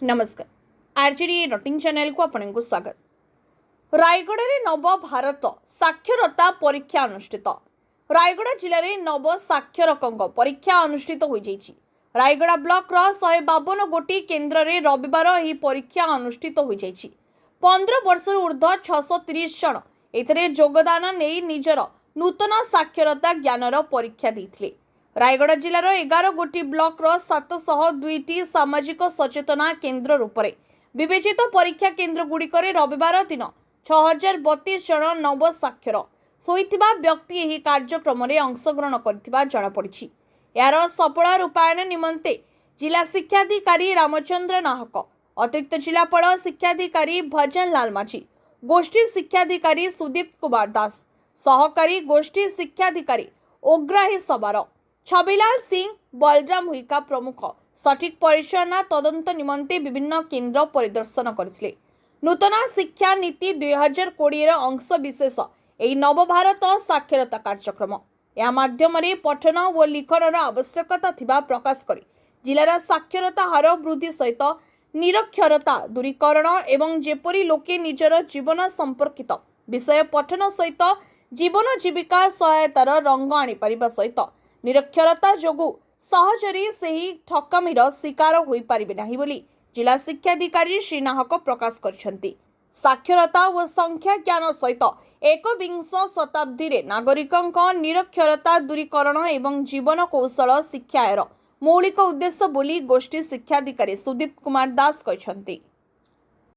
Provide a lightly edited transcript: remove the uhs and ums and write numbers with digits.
नमस्कार RJD rutting channel को आपको स्वागत। रायगढ़ में नव भारत साक्षरता परीक्षा अनुष्ठित। रायगढ़ जिले में नव साक्षरकों परीक्षा अनुष्ठित हो जाइछि। रायगढ़ ब्लॉक 152 गोटी केन्द्र में रविवार यह परीक्षा अनुष्ठित हो जाइछि। 15 वर्ष ऊर्ध्व 630 जन एथिरे योगदान नहीं निजर नूतन साक्षरता ज्ञानर परीक्षा देथिले। रायगढ़ जिलार 11 गोटी ब्लॉक 702 सामाजिक सचेतना केन्द्र रूप में विवेचित परीक्षा केन्द्र गुड़िक रविवार दिन 6032 जन नव साक्षर होइथिबा व्यक्ति यह कार्यक्रम में अंशग्रहण करथिबा जणापड़ी। यार सफल रूपायन निमंते जिला शिक्षाधिकारी रामचंद्र नाहक, अतिरिक्त जिलापाल शिक्षाधिकारी भजन लाल माझी, गोष्ठी शिक्षाधिकारी सुदीप कुमार दास, सहकारी गोष्ठी शिक्षाधिकारी ओग्राही सबार छबिलाल सिंह, बलराम हुईका प्रमुख सठिक परिचालना तदंत निमंते विभिन्न केन्द्र परिदर्शन करथिले। नूतन शिक्षा नीति 2020 अंश विशेष एही नव भारत साक्षरता कार्यक्रम या माध्यम पठन और लिखनर आवश्यकता थिबा प्रकाश करी जिलार साक्षरता हार वृद्धि सहित निरक्षरता दूरीकरण एवं जेपरी लोके निजर जीवन संपर्कित विषय पठन सहित जीवन जीविका सहायतार रंग आनी परिबा सहित निरक्षरता जोगु सहजरी सही ठकामीर शिकार होई पारिबे नाही बोली जिला शिक्षाधिकारी श्री नाहक प्रकाश करछंती। साक्षरता और संख्या ज्ञान सहित एकविंश शताब्दी रे नागरिकों निरक्षरता दूरीकरण एवं जीवन कौशल शिक्षार मौलिक उद्देश्य बोली गोष्ठी शिक्षाधिकारी सुदीप कुमार दास कहछंती।